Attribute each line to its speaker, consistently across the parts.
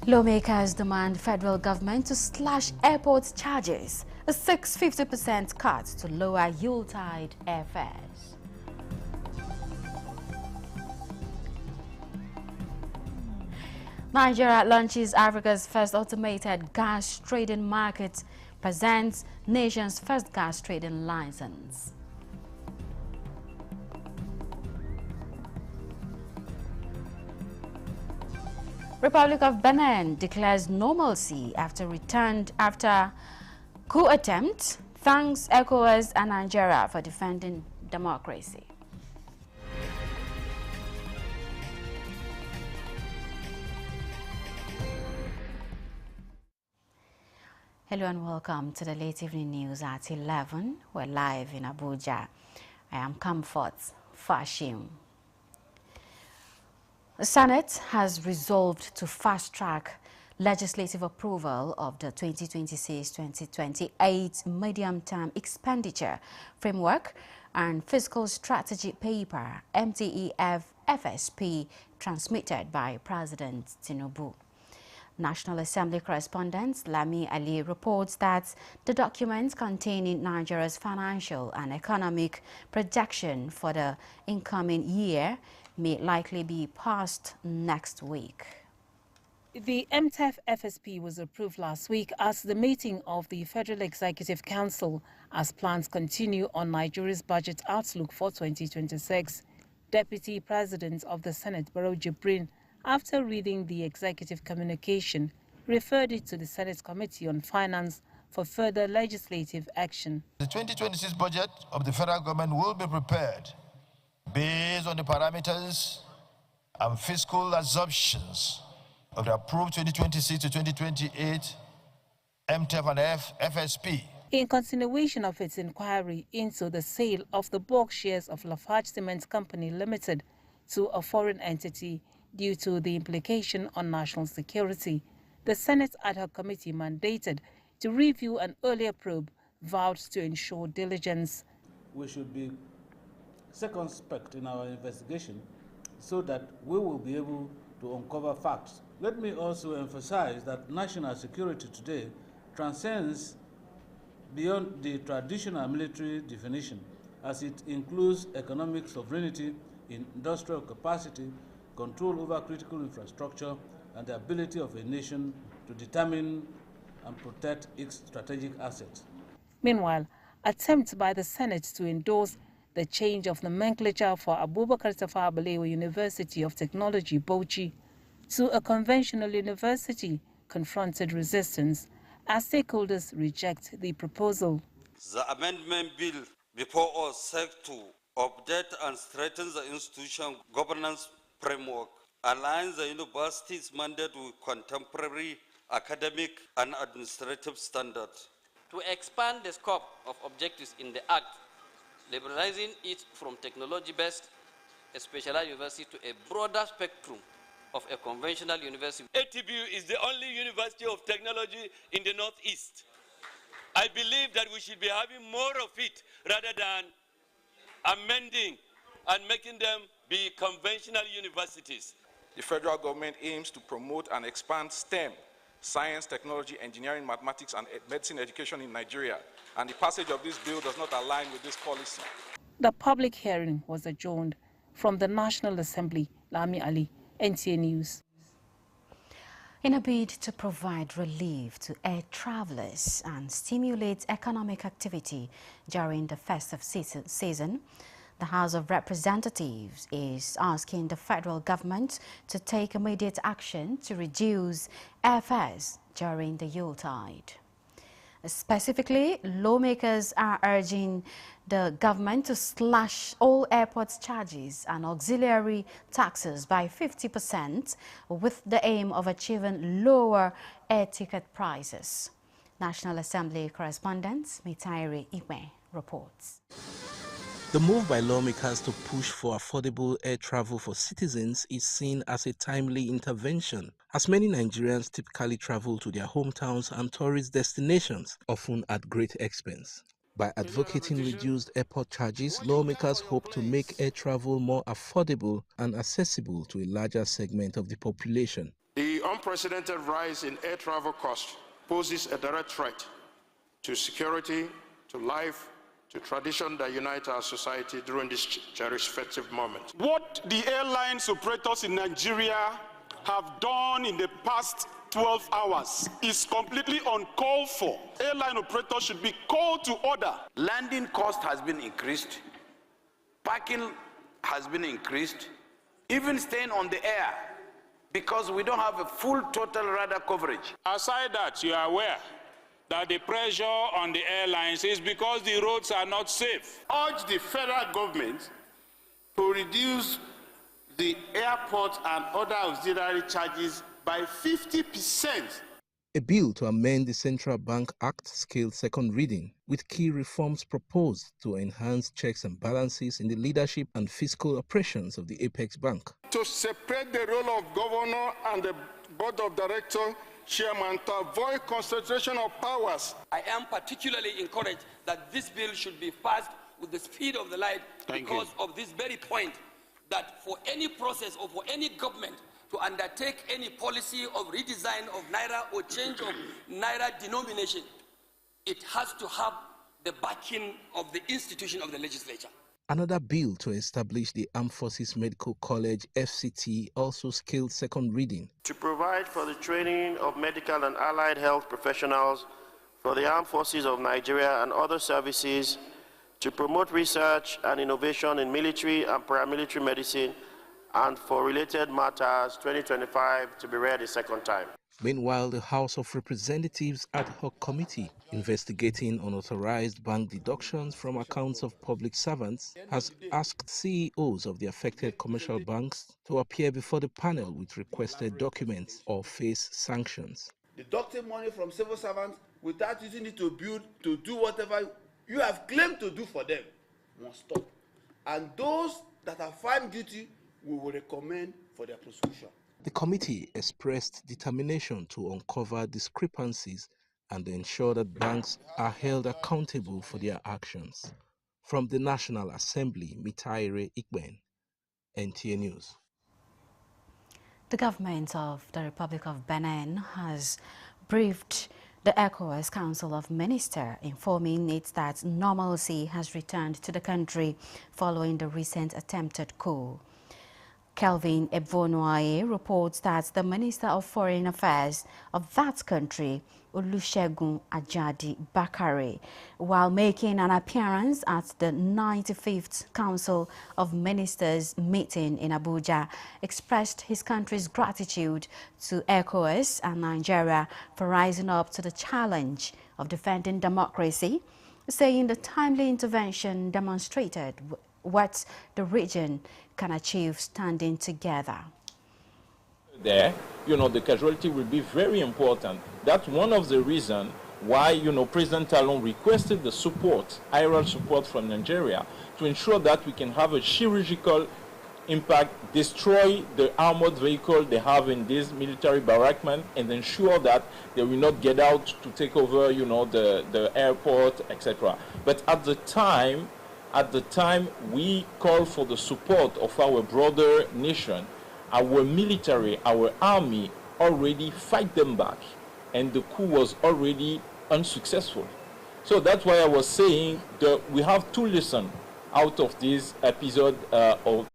Speaker 1: Lawmakers demand federal government to slash airport charges, a 650% cut to lower Yuletide airfares. Nigeria launches Africa's first automated gas trading market, presents nation's first gas trading license. Republic of Benin declares normalcy after coup attempt, thanks ECOWAS and Nigeria for defending democracy. Hello and welcome to the late evening news at 11. We're live in Abuja. I am Comfort Fashim. The Senate has resolved to fast-track legislative approval of the 2026-2028 medium-term expenditure framework and fiscal strategy paper MTEF-FSP transmitted by President Tinubu. National Assembly correspondent Lami Ali reports that the documents containing Nigeria's financial and economic projection for the incoming year may likely be passed next week.
Speaker 2: The MTEF-FSP was approved last week at the meeting of the Federal Executive Council as plans continue on Nigeria's budget outlook for 2026. Deputy President of the Senate, Barrow Jibrin, after reading the executive communication, referred it to the Senate Committee on Finance for further legislative action.
Speaker 3: The 2026 budget of the federal government will be prepared based on the parameters and fiscal assumptions of the approved 2026 to 2028 MTEF and FSP.
Speaker 2: In continuation of its inquiry into the sale of the bulk shares of Lafarge Cement Company Limited to a foreign entity due to the implication on national security, the Senate Ad Hoc Committee mandated to review an earlier probe vowed to ensure diligence.
Speaker 4: We should be circumspect in our investigation so that we will be able to uncover facts. Let me also emphasize that national security today transcends beyond the traditional military definition, as it includes economic sovereignty, industrial capacity, control over critical infrastructure, and the ability of a nation to determine and protect its strategic assets.
Speaker 2: Meanwhile, attempts by the Senate to endorse the change of nomenclature for Abubakar Tafawa Balewa University of Technology, Bauchi, to a conventional university confronted resistance as stakeholders reject the proposal.
Speaker 5: The amendment bill before us seeks to update and strengthen the institution governance framework, aligns the university's mandate with contemporary academic and administrative standards.
Speaker 6: To expand the scope of objectives in the Act, liberalizing it from technology-based, a specialized university, to a broader spectrum of a conventional university.
Speaker 7: ATBU is the only university of technology in the Northeast. I believe that we should be having more of it rather than amending and making them be conventional universities.
Speaker 8: The federal government aims to promote and expand STEM, science, technology, engineering, mathematics, and medicine education in Nigeria, and the passage of this bill does not align with this policy.
Speaker 2: The public hearing was adjourned. From the National Assembly, Lami Ali, NTA News.
Speaker 1: In a bid to provide relief to air travelers and stimulate economic activity during the festive season, the House of Representatives is asking the federal government to take immediate action to reduce airfares during the Yuletide. Specifically, lawmakers are urging the government to slash all airport charges and auxiliary taxes by 50% with the aim of achieving lower air ticket prices. National Assembly correspondent Mitairi Ime reports.
Speaker 9: The move by lawmakers to push for affordable air travel for citizens is seen as a timely intervention, as many Nigerians typically travel to their hometowns and tourist destinations, often at great expense. By advocating reduced airport charges, lawmakers hope to make air travel more affordable and accessible to a larger segment of the population.
Speaker 5: The
Speaker 10: The unprecedented rise in air travel costs poses a direct threat to security, to life, to tradition that unite our society during this cherished festive moment. What the airlines operators in Nigeria have done in the past 12 hours is completely uncalled for. Airline operators should be called to order.
Speaker 11: Landing cost has been increased, parking has been increased, even staying on the air, because we don't have a full total radar coverage.
Speaker 10: Aside that, you are aware that the pressure on the airlines is because the roads are not safe. Urge the federal government to reduce the airport and other auxiliary charges by 50%.
Speaker 9: A bill to amend the Central Bank Act scaled second reading, with key reforms proposed to enhance checks and balances in the leadership and fiscal operations of the Apex Bank.
Speaker 10: To separate the role of governor and the board of director chairman to avoid concentration of powers.
Speaker 6: I am particularly encouraged that this bill should be passed with the speed of the light because of this very point, that for any process or for any government to undertake any policy of redesign of Naira or change of Naira denomination, it has to have the backing of the institution of the legislature.
Speaker 9: Another bill to establish the Armed Forces Medical College FCT also scaled second reading.
Speaker 12: To provide for the training of medical and allied health professionals for the Armed Forces of Nigeria and other services, to promote research and innovation in military and paramilitary medicine, and for related matters, 2025 to be read a second time.
Speaker 9: Meanwhile, the House of Representatives Ad Hoc Committee investigating unauthorized bank deductions from accounts of public servants has asked CEOs of the affected commercial banks to appear before the panel with requested documents or face sanctions.
Speaker 13: Deducting money from civil servants without using it to do whatever you have claimed to do for them must stop. And those that are found guilty, we will recommend for their prosecution.
Speaker 9: The committee expressed determination to uncover discrepancies and ensure that banks are held accountable for their actions. From the National Assembly, Mitaire Ikben, NTA News.
Speaker 1: The government of the Republic of Benin has briefed the ECOWAS Council of Ministers, informing it that normalcy has returned to the country following the recent attempted coup. Kelvin Ebvonoaye reports that the Minister of Foreign Affairs of that country, Olusegun Ajadi Bakare, while making an appearance at the 95th Council of Ministers meeting in Abuja, expressed his country's gratitude to ECOWAS and Nigeria for rising up to the challenge of defending democracy, saying the timely intervention demonstrated what the region can achieve standing together.
Speaker 14: There, the casualty will be very important. That's one of the reasons why, President Talon requested the support, IRL support from Nigeria, to ensure that we can have a chirurgical impact, destroy the armored vehicle they have in this military barrackment, and ensure that they will not get out to take over, the airport, etc. But at the time, we call for the support of our brother nation. Our military, our army already fight them back, and the coup was already unsuccessful. So that's why I was saying that we have to listen out of this episode of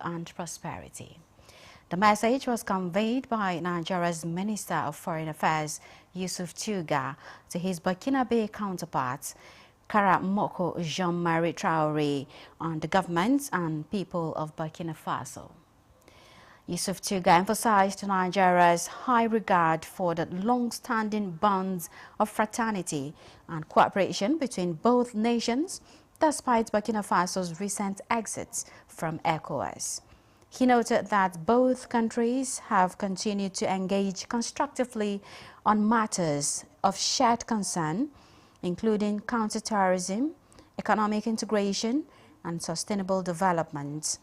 Speaker 1: and prosperity. The message was conveyed by Nigeria's Minister of Foreign Affairs, Yusuf Tuga, to his Burkinabe counterpart, Karamoko Jean-Marie Traoré, on the government and people of Burkina Faso. Yusuf Tuga emphasized Nigeria's high regard for the long-standing bonds of fraternity and cooperation between both nations, despite Burkina Faso's recent exits from ECOWAS. He noted that both countries have continued to engage constructively on matters of shared concern, including counterterrorism, economic integration, and sustainable development.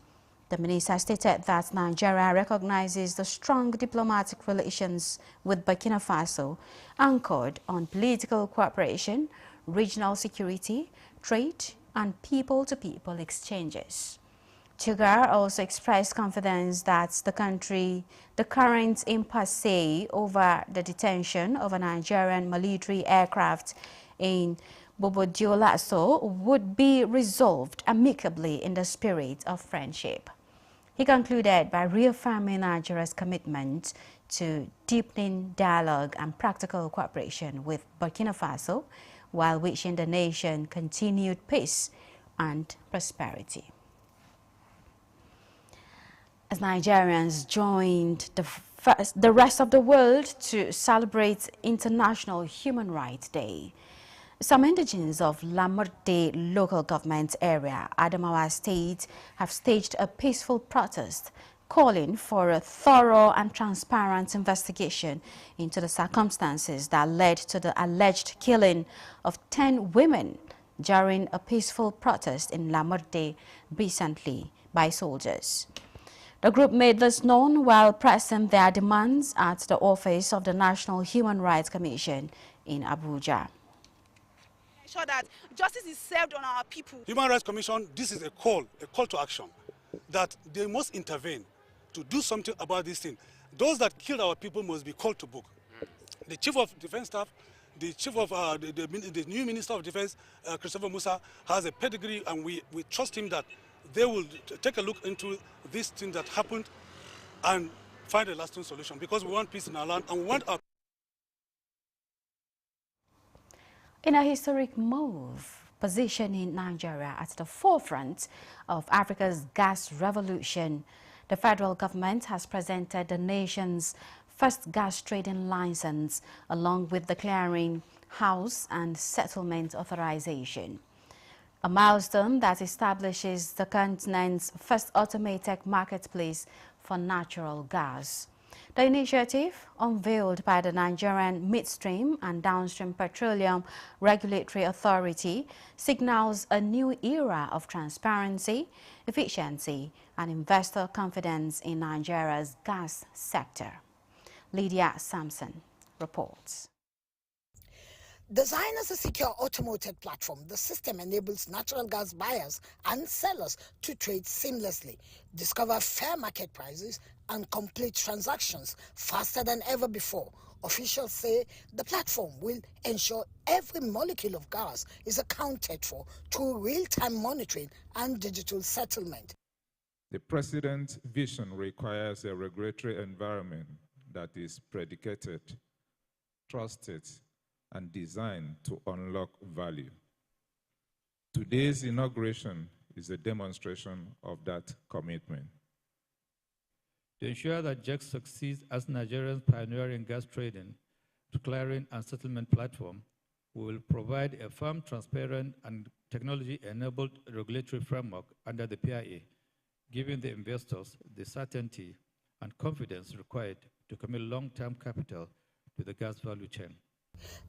Speaker 1: The minister stated that Nigeria recognizes the strong diplomatic relations with Burkina Faso, anchored on political cooperation, regional security, trade, and people-to-people exchanges. Sugar also expressed confidence that the current impasse over the detention of a Nigerian military aircraft in Bobo-Dioulasso would be resolved amicably in the spirit of friendship. He concluded by reaffirming Nigeria's commitment to deepening dialogue and practical cooperation with Burkina Faso, while wishing the nation continued peace and prosperity. As Nigerians joined the rest of the world to celebrate International Human Rights Day, some indigents of Lamurde local government area, Adamawa State, have staged a peaceful protest calling for a thorough and transparent investigation into the circumstances that led to the alleged killing of 10 women during a peaceful protest in Lamurde recently by soldiers. The group made this known while pressing their demands at the office of the National Human Rights Commission in Abuja.
Speaker 15: Ensure that justice is served on our people.
Speaker 16: Human Rights Commission, this is a call to action, that they must intervene to do something about this thing. Those that killed our people must be called to book. The Chief of Defense Staff, the Chief of the new Minister of Defense, Christopher Musa, has a pedigree, and we trust him that they will take a look into this thing that happened and find a lasting solution, because we want peace in our land and we want our...
Speaker 1: In a historic move, positioning Nigeria at the forefront of Africa's gas revolution, the federal government has presented the nation's first gas trading license, along with the clearing house and settlement authorization. A milestone that establishes the continent's first automated marketplace for natural gas. The initiative, unveiled by the Nigerian Midstream and Downstream Petroleum Regulatory Authority, signals a new era of transparency, efficiency, and investor confidence in Nigeria's gas sector. Lydia Sampson reports.
Speaker 17: Designed as a secure automated platform, the system enables natural gas buyers and sellers to trade seamlessly, discover fair market prices, and complete transactions faster than ever before. Officials say the platform will ensure every molecule of gas is accounted for through real-time monitoring and digital settlement.
Speaker 18: The President's vision requires a regulatory environment that is predicated, trusted, and designed to unlock value. Today's inauguration is a demonstration of that commitment.
Speaker 19: To ensure that JEX succeeds as Nigeria's pioneering gas trading, clearing, and settlement platform, we will provide a firm, transparent, and technology-enabled regulatory framework under the PIA, giving the investors the certainty and confidence required to commit long-term capital to the gas value chain.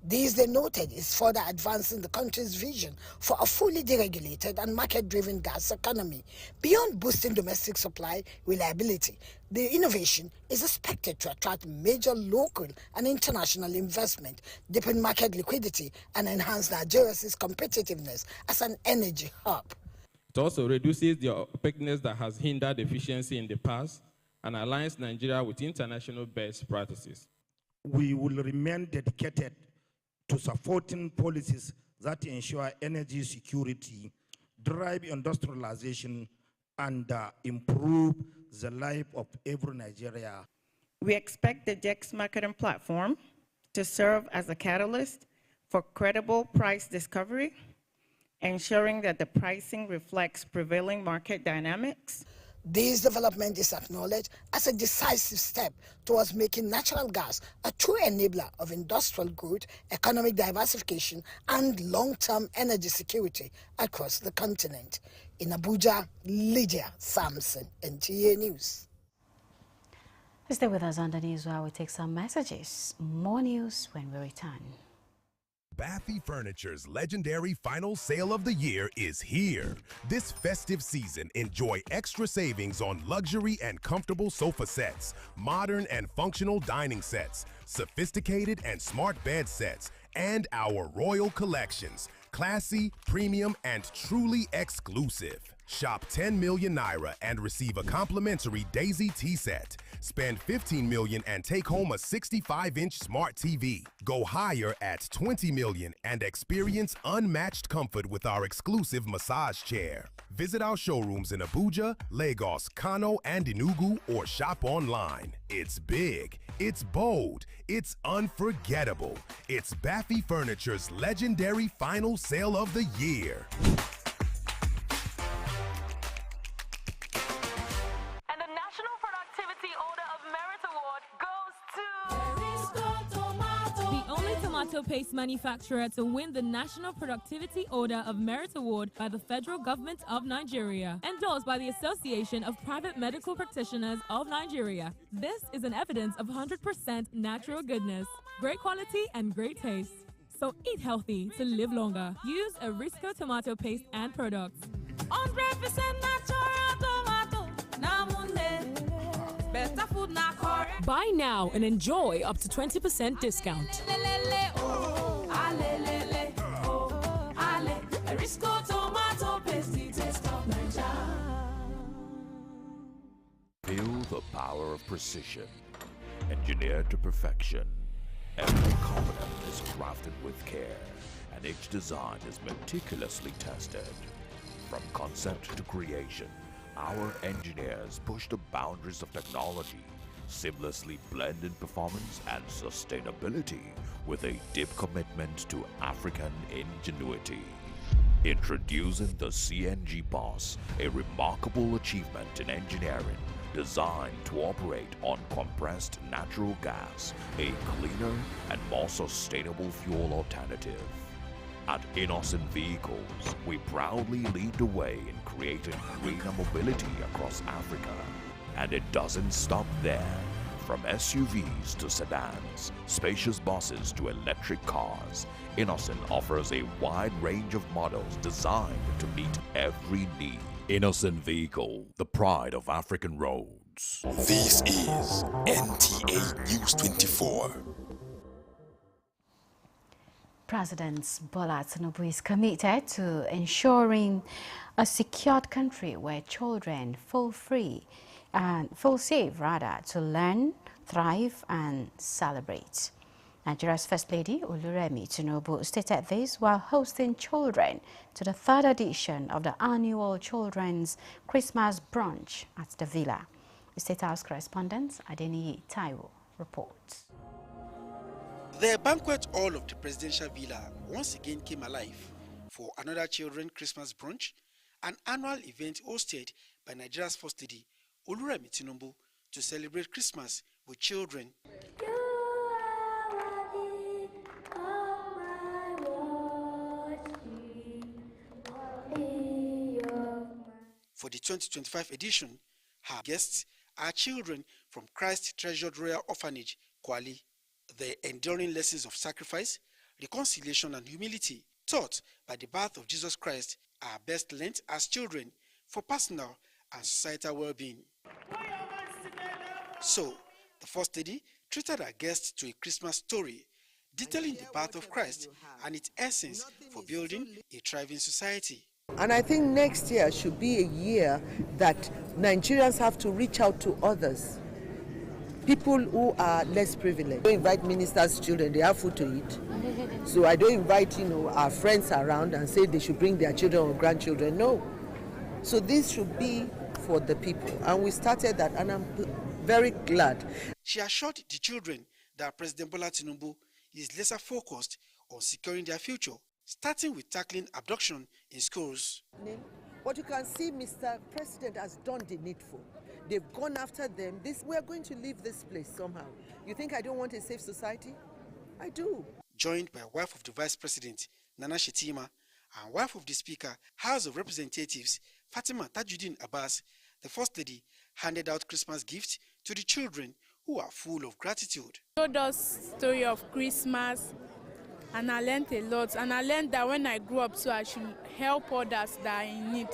Speaker 17: This, they noted, is further advancing the country's vision for a fully deregulated and market-driven gas economy. Beyond boosting domestic supply reliability, the innovation is expected to attract major local and international investment, deepen market liquidity, and enhance Nigeria's competitiveness as an energy hub.
Speaker 20: It also reduces the opaqueness that has hindered efficiency in the past and aligns Nigeria with international best practices.
Speaker 21: We will remain dedicated to supporting policies that ensure energy security, drive industrialization, and improve the life of every Nigerian.
Speaker 22: We expect the JEX marketing platform to serve as a catalyst for credible price discovery, ensuring that the pricing reflects prevailing market dynamics.
Speaker 17: This development is acknowledged as a decisive step towards making natural gas a true enabler of industrial growth, economic diversification, and long-term energy security across the continent. In Abuja, Lydia Sampson, NTA News.
Speaker 1: Stay with us on the news while we take some messages. More news when we return.
Speaker 3: Baffy Furniture's legendary final sale of the year is here. This festive season, enjoy extra savings on luxury and comfortable sofa sets, modern and functional dining sets, sophisticated and smart bed sets, and our royal collections. Classy, premium, and truly exclusive. Shop 10 million Naira and receive a complimentary Daisy tea set. Spend 15 million and take home a 65-inch smart TV. Go higher at 20 million and experience unmatched comfort with our exclusive massage chair. Visit our showrooms in Abuja, Lagos, Kano, and Enugu, or shop online. It's big, it's bold, it's unforgettable. It's Baffy Furniture's legendary final sale of the year.
Speaker 4: Tomato paste manufacturer to win the National Productivity Order of Merit Award by the Federal Government of Nigeria, endorsed by the Association of Private Medical Practitioners of Nigeria. This is an evidence of 100% natural goodness, great quality and great taste. So eat healthy to live longer. Use Arisco tomato paste and products. 100% natural tomato. Better food na correct. Buy now and enjoy up to 20% discount.
Speaker 23: Feel the power of precision, engineered to perfection. Every component is crafted with care, and each design is meticulously tested. From concept to creation, our engineers push the boundaries of technology, seamlessly blending performance and sustainability with a deep commitment to African ingenuity. Introducing the CNG Boss, a remarkable achievement in engineering designed to operate on compressed natural gas, a cleaner and more sustainable fuel alternative. At Innocent Vehicles, we proudly lead the way in creating greener mobility across Africa. And it doesn't stop there. From SUVs to sedans, spacious buses to electric cars, Innocent offers a wide range of models designed to meet every need. Innocent Vehicle, the pride of African roads.
Speaker 24: This is NTA News 24.
Speaker 1: President Bola Tinubu is committed to ensuring a secured country where children feel safe to learn, thrive and celebrate. Nigeria's First Lady Oluremi Tinubu stated this while hosting children to the third edition of the annual Children's Christmas Brunch at the Villa. The State House correspondent Adeniyi Taiwo reports.
Speaker 25: The banquet hall of the presidential villa once again came alive for another Children's Christmas Brunch, an annual event hosted by Nigeria's First Lady Oluremi Tinubu to celebrate Christmas with children. For the 2025 edition, her guests are children from Christ Treasured Royal Orphanage, Kwali. The enduring lessons of sacrifice, reconciliation and humility taught by the birth of Jesus Christ are best learnt as children for personal and societal well-being. So, the First Lady treated her guests to a Christmas story detailing the birth of Christ and its essence for building a thriving society.
Speaker 26: And I think next year should be a year that Nigerians have to reach out to others. People who are less privileged. I don't invite ministers' children, they have food to eat. So I don't invite, our friends around and say they should bring their children or grandchildren. No. So this should be for the people. And we started that, and I'm very glad.
Speaker 25: She assured the children that President Bola Tinubu is lesser focused on securing their future, starting with tackling abduction in schools.
Speaker 26: But you can see Mr. President has done the needful. They've gone after them. We are going to leave this place somehow. You think I don't want a safe society? I do.
Speaker 25: Joined by wife of the Vice President, Nana Shetima, and wife of the Speaker, House of Representatives, Fatima Tajuddin Abbas, the First Lady handed out Christmas gifts to the children who are full of gratitude.
Speaker 27: Told us story of Christmas,
Speaker 2: and I learned a lot. And I learned that when I grew up, so I should help others that are in need.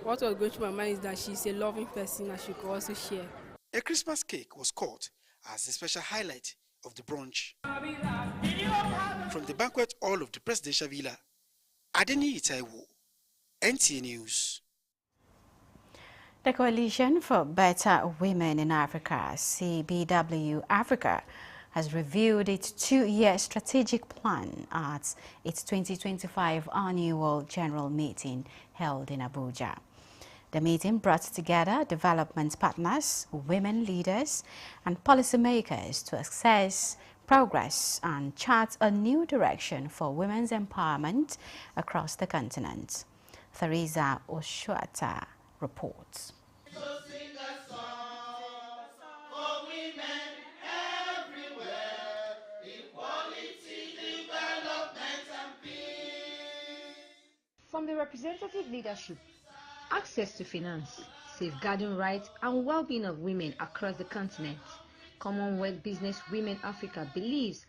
Speaker 5: What was going through my mind is that she's a loving person and she could also share.
Speaker 25: A Christmas cake was cut as a special highlight of the brunch. From the banquet hall of the presidential villa, Adeni Itaiwo, NTA News.
Speaker 1: The Coalition for Better Women in Africa, CBW Africa, has reviewed its 2-year strategic plan at its 2025 annual general meeting held in Abuja. The meeting brought together development partners, women leaders, and policymakers to assess progress and chart a new direction for women's empowerment across the continent. Theresa Oshuata reports.
Speaker 7: From the representative leadership, access to finance, safeguarding rights and well-being of women across the continent, Commonwealth Business Women Africa believes